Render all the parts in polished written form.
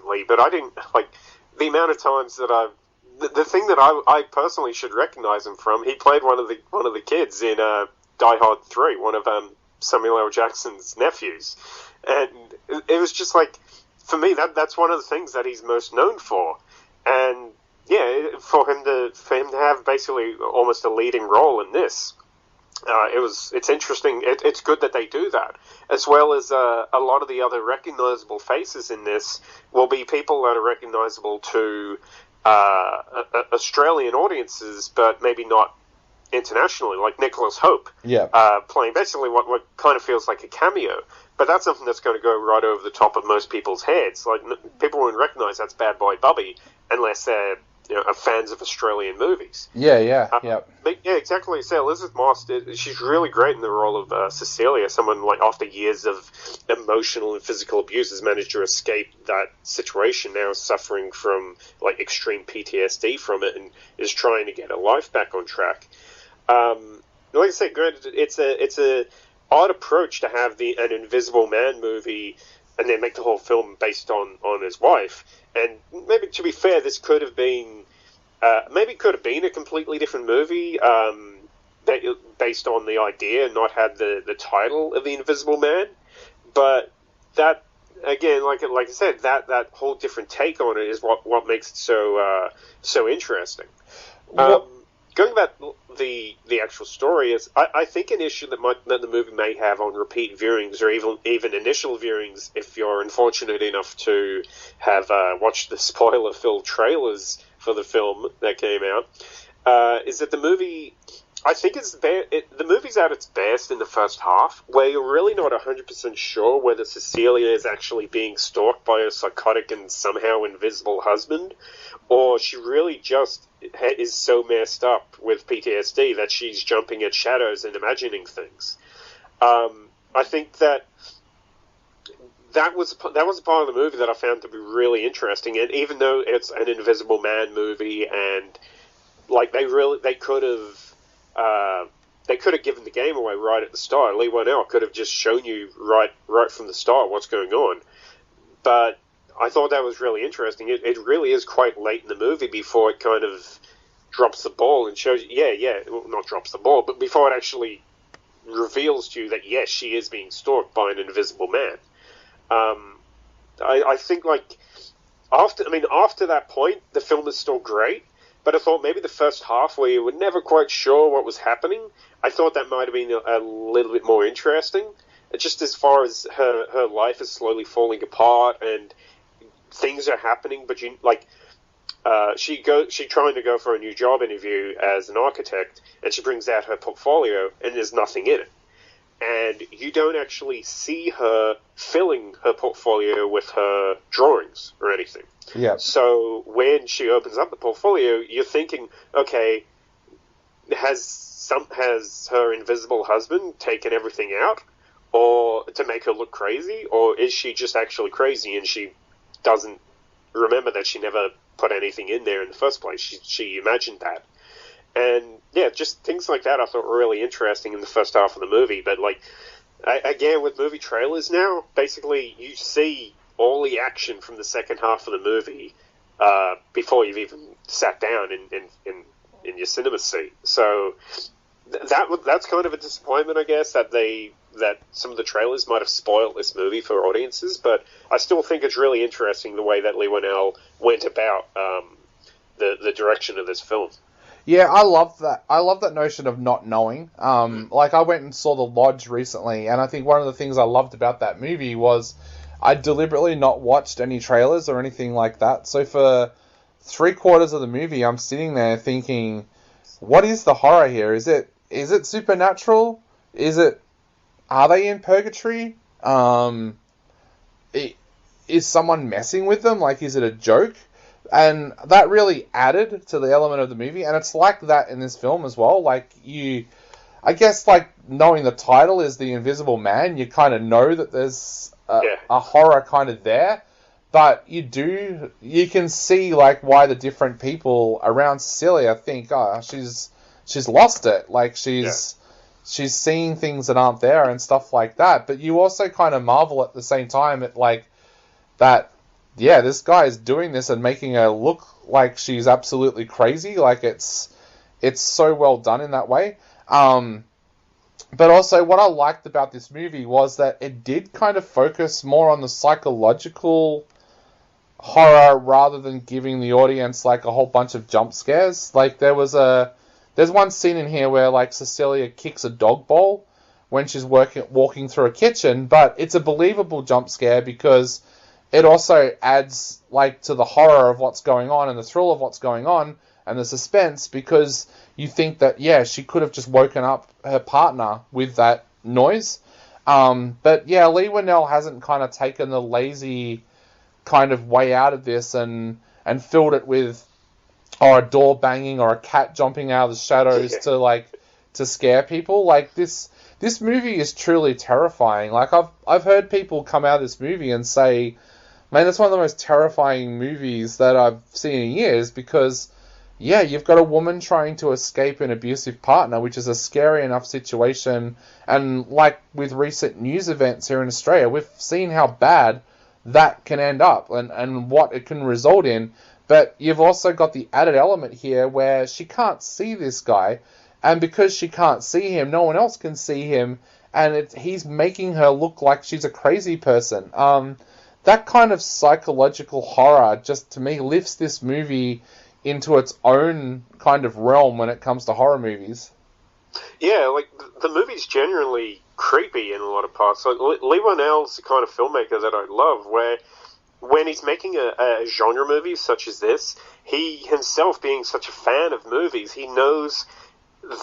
recently, but I didn't like the amount of times that the thing that I personally should recognize him from. He played one of the kids in Die Hard 3, one of Samuel L. Jackson's nephews, and it was just like, for me, that's one of the things that he's most known for, and yeah, for him to have basically almost a leading role in this. It's interesting. It's good that they do that, as well as a lot of the other recognizable faces in this will be people that are recognizable to Australian audiences, but maybe not internationally, like Nicholas Hope, playing basically what kind of feels like a cameo. But that's something that's going to go right over the top of most people's heads. Like, people won't recognize that's Bad Boy Bubby unless they're are fans of Australian movies. But yeah, exactly. So Elizabeth Moss, she's really great in the role of Cecilia, someone like after years of emotional and physical abuse has managed to escape that situation, now suffering from like extreme PTSD from it, and is trying to get her life back on track. Like I said, granted, it's a odd approach to have an Invisible Man movie and then make the whole film based on his wife. And maybe, to be fair, this could have been a completely different movie based on the idea and not had the title of the Invisible Man. But that, again, like I said, that whole different take on it is what makes it so interesting. Going back the actual story is, I think an issue that the movie may have on repeat viewings or even initial viewings, if you're unfortunate enough to have watched the spoiler-filled trailers for the film that came out, is that the movie, I think the movie's at its best in the first half, where you're really not 100% sure whether Cecilia is actually being stalked by a psychotic and somehow invisible husband, or she really just is so messed up with PTSD that she's jumping at shadows and imagining things. I think that was a part of the movie that I found to be really interesting, and even though it's an Invisible Man movie, and like they could have given the game away right at the start. Leigh Whannell could have just shown you right from the start what's going on, but I thought that was really interesting. It really is quite late in the movie before it kind of drops the ball and shows you, not drops the ball, but before it actually reveals to you that, yes, she is being stalked by an invisible man. I think, like, after that point, the film is still great, but I thought maybe the first half, where you were never quite sure what was happening, I thought that might have been a little bit more interesting. Just as far as her life is slowly falling apart and things are happening, but she trying to go for a new job interview as an architect, and she brings out her portfolio, and there's nothing in it, and you don't actually see her filling her portfolio with her drawings or anything. Yeah. So when she opens up the portfolio, you're thinking, okay, has her invisible husband taken everything out, or to make her look crazy, or is she just actually crazy and she doesn't remember that she never put anything in there in the first place? She imagined that. And yeah, just things like that I thought were really interesting in the first half of the movie. But like, again, with movie trailers now, basically you see all the action from the second half of the movie before you've even sat down in your cinema seat. So that's kind of a disappointment, I guess, that some of the trailers might have spoiled this movie for audiences, but I still think it's really interesting the way that Leigh Whannell went about the direction of this film. Yeah, I love that. I love that notion of not knowing. Like, I went and saw The Lodge recently, and I think one of the things I loved about that movie was I deliberately not watched any trailers or anything like that. So for 3/4 of the movie, I'm sitting there thinking, what is the horror here? Is it supernatural? Are they in purgatory? Is someone messing with them? Like, is it a joke? And that really added to the element of the movie, and it's like that in this film as well. Like, I guess, like, knowing the title is The Invisible Man, you kind of know that there's a horror kind of there, but you can see, like, why the different people around Cecilia think, oh, she's lost it. Like, she's seeing things that aren't there and stuff like that. But you also kind of marvel at the same time at, like, that yeah, this guy is doing this and making her look like she's absolutely crazy. Like, it's so well done in that way. But also, what I liked about this movie was that it did kind of focus more on the psychological horror rather than giving the audience like a whole bunch of jump scares. Like, there's one scene in here where like Cecilia kicks a dog bowl when she's walking through a kitchen, but it's a believable jump scare because it also adds like to the horror of what's going on and the thrill of what's going on and the suspense, because you think that, yeah, she could have just woken up her partner with that noise. But yeah, Leigh Whannell hasn't kind of taken the lazy kind of way out of this and filled it with a door banging or a cat jumping out of the shadows to scare people. Like, this movie is truly terrifying. Like, I've heard people come out of this movie and say, man, it's one of the most terrifying movies that I've seen in years, because yeah, you've got a woman trying to escape an abusive partner, which is a scary enough situation. And like with recent news events here in Australia, we've seen how bad that can end up and what it can result in. But you've also got the added element here where she can't see this guy. And because she can't see him, no one else can see him. And he's making her look like she's a crazy person. That kind of psychological horror just, to me, lifts this movie into its own kind of realm when it comes to horror movies. Yeah, like, the movie's genuinely creepy in a lot of parts. Like, Leigh Whannell's the kind of filmmaker that I love, where when he's making a genre movie such as this, he himself, being such a fan of movies, he knows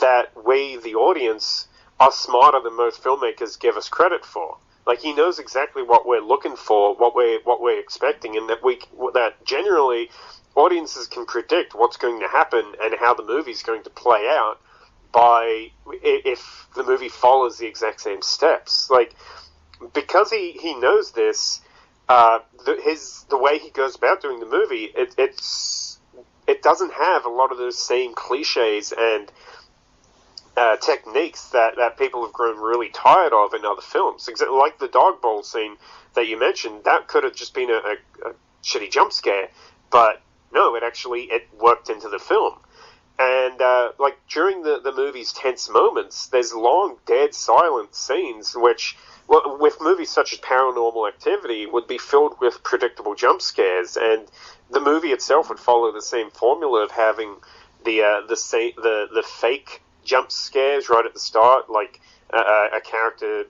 that we, the audience, are smarter than most filmmakers give us credit for. Like, he knows exactly what we're looking for, what we're expecting, and that generally audiences can predict what's going to happen and how the movie's going to play out by if the movie follows the exact same steps. Like, because he knows this, the way he goes about doing the movie, it doesn't have a lot of those same cliches and techniques that people have grown really tired of in other films. Like the dog bowl scene that you mentioned, that could have just been a shitty jump scare, but no, it worked into the film. And like during the movie's tense moments, there's long, dead, silent scenes which, well, with movies such as Paranormal Activity, would be filled with predictable jump scares, and the movie itself would follow the same formula of having the fake jump scares right at the start, like a character,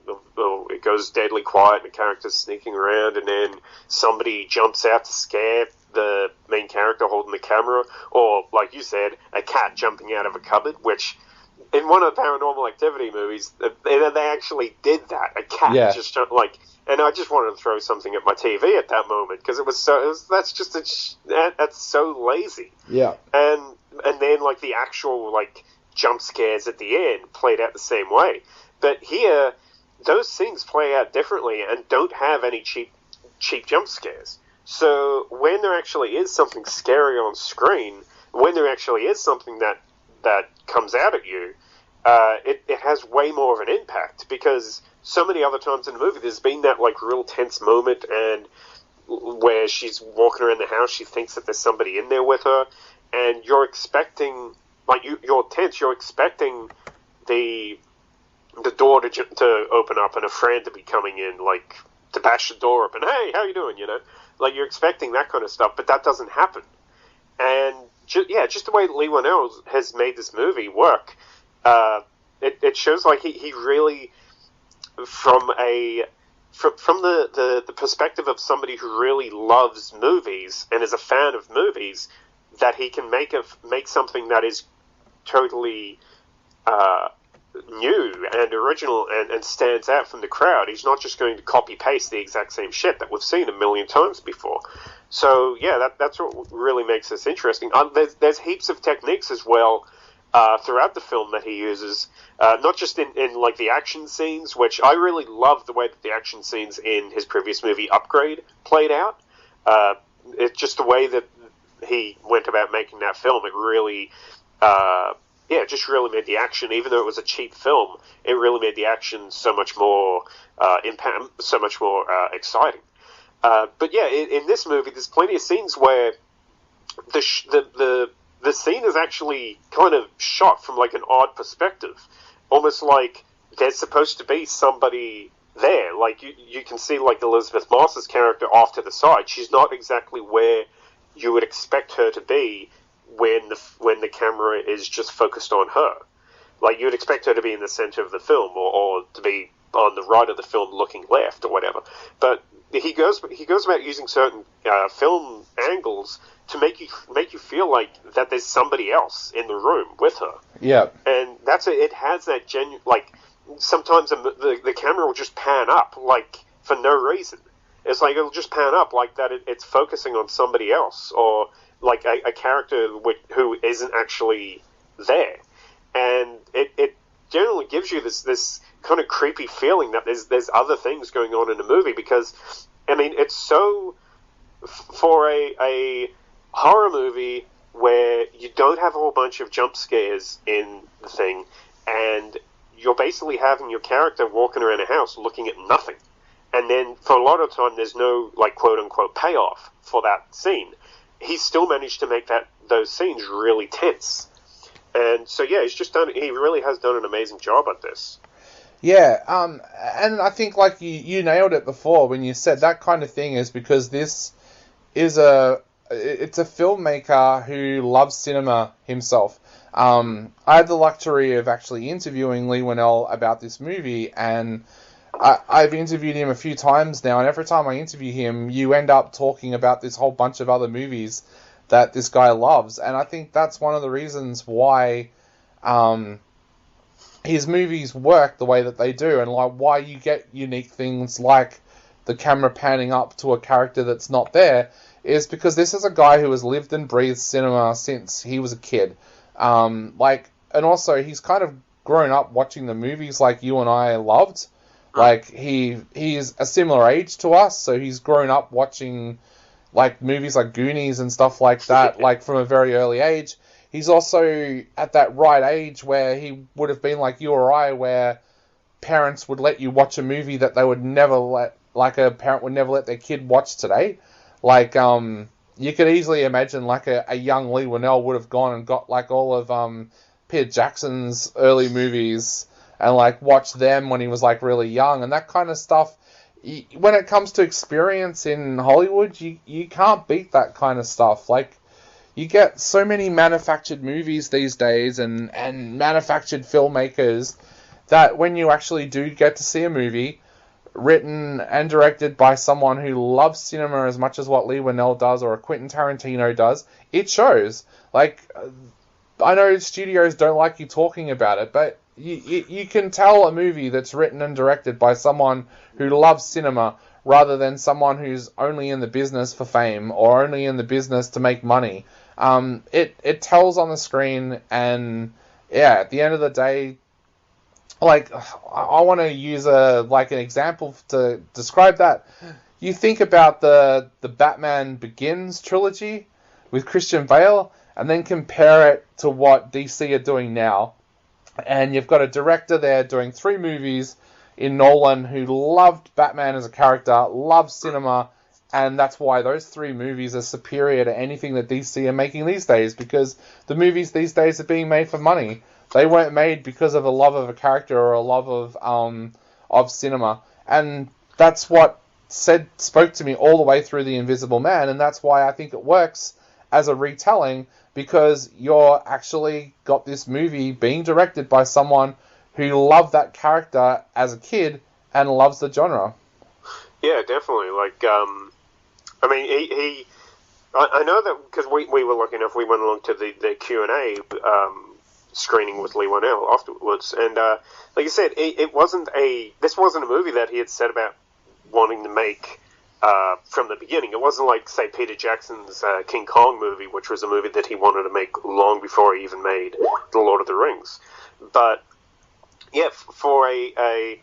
it goes deadly quiet and a character's sneaking around, and then somebody jumps out to scare the main character holding the camera, or, like you said, a cat jumping out of a cupboard, which in one of the Paranormal Activity movies, they actually did that. A cat just jumped, like, and I just wanted to throw something at my TV at that moment, because that's so lazy. Yeah. And then, like, the actual, like, jump scares at the end played out the same way. But here, those scenes play out differently and don't have any cheap jump scares. So when there actually is something scary on screen, when there actually is something that comes out at you, it has way more of an impact, because so many other times in the movie there's been that, like, real tense moment and where she's walking around the house, she thinks that there's somebody in there with her, and you're expecting, like, you're tense, you're expecting the door to open up and a friend to be coming in, like, to bash the door open. Hey, how you doing? You know, like, you're expecting that kind of stuff, but that doesn't happen. And just the way Leigh Whannell has made this movie work, it shows, like, he really, from the perspective of somebody who really loves movies and is a fan of movies, that he can make something that is totally new and original and stands out from the crowd. He's not just going to copy paste the exact same shit that we've seen a million times before. So yeah, that's what really makes this interesting. There's heaps of techniques as well throughout the film that he uses, not just in like the action scenes, which I really love the way that the action scenes in his previous movie Upgrade played out. It's just the way that he went about making that film. It really just really made the action, even though it was a cheap film, it really made the action so much more impact, so much more exciting. But yeah, in this movie, there's plenty of scenes where the scene is actually kind of shot from like an odd perspective, almost like there's supposed to be somebody there. Like you can see like Elizabeth Moss's character off to the side. She's not exactly where you would expect her to be when the camera is just focused on her. Like you would expect her to be in the center of the film, or to be on the right of the film looking left or whatever. But he goes about using certain film angles to make you feel like that there's somebody else in the room with her. Yeah, and it has that genuine, like, sometimes the camera will just pan up like for no reason. It's like it'll just pan up like that. It's focusing on somebody else, or like a character who isn't actually there, and it generally gives you this kind of creepy feeling that there's other things going on in the movie, because I mean it's so, for a horror movie where you don't have a whole bunch of jump scares in the thing, and you're basically having your character walking around a house looking at nothing, and then for a lot of time there's no like quote unquote payoff for that scene. He still managed to make those scenes really tense, and so yeah, he really has done an amazing job at this. Yeah, and I think like you nailed it before when you said that kind of thing is because this is it's a filmmaker who loves cinema himself. I had the luxury of actually interviewing Leigh Whannell about this movie, and I've interviewed him a few times now, and every time I interview him, you end up talking about this whole bunch of other movies that this guy loves, and I think that's one of the reasons why his movies work the way that they do, and like why you get unique things like the camera panning up to a character that's not there, is because this is a guy who has lived and breathed cinema since he was a kid. And also he's kind of grown up watching the movies like you and I loved. Like he's a similar age to us, so he's grown up watching like movies like Goonies and stuff like that, like from a very early age. He's also at that right age where he would have been like you or I, where parents would let you watch a movie that they would never like a parent would never let their kid watch today. Like, you could easily imagine like a young Leigh Whannell would have gone and got like all of Peter Jackson's early movies and like watched them when he was like really young, and that kind of stuff. When it comes to experience in Hollywood, you can't beat that kind of stuff. Like, you get so many manufactured movies these days and manufactured filmmakers that when you actually do get to see a movie written and directed by someone who loves cinema as much as what Leigh Whannell does or a Quentin Tarantino does, it shows. Like, I know studios don't like you talking about it, but you can tell a movie that's written and directed by someone who loves cinema rather than someone who's only in the business for fame or only in the business to make money. It tells on the screen, and yeah, at the end of the day, like, I want to use an example to describe that. You think about the Batman Begins trilogy with Christian Bale, and then compare it to what DC are doing now. And you've got a director there doing 3 movies in Nolan who loved Batman as a character, loved cinema, and that's why those 3 movies are superior to anything that DC are making these days, because the movies these days are being made for money. They weren't made because of a love of a character or a love of cinema. And that's what spoke to me all the way through The Invisible Man, and that's why I think it works as a retelling, because you're actually got this movie being directed by someone who loved that character as a kid and loves the genre. Yeah, definitely. Like, I mean, I know that because we were lucky enough, we went along to the Q&A screening with Leigh Whannell afterwards, and like I said, this wasn't a movie that he had set about wanting to make from the beginning. It wasn't like, say, Peter Jackson's King Kong movie, which was a movie that he wanted to make long before he even made The Lord of the Rings. But yeah, for a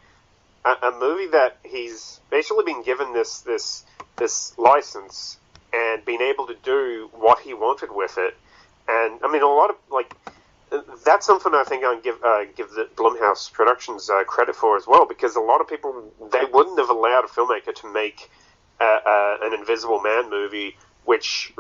movie that he's basically been given this license and been able to do what he wanted with it, and I mean, a lot of that's something I think I give the Blumhouse Productions credit for as well, because a lot of people, they wouldn't have allowed a filmmaker to make an Invisible Man movie, which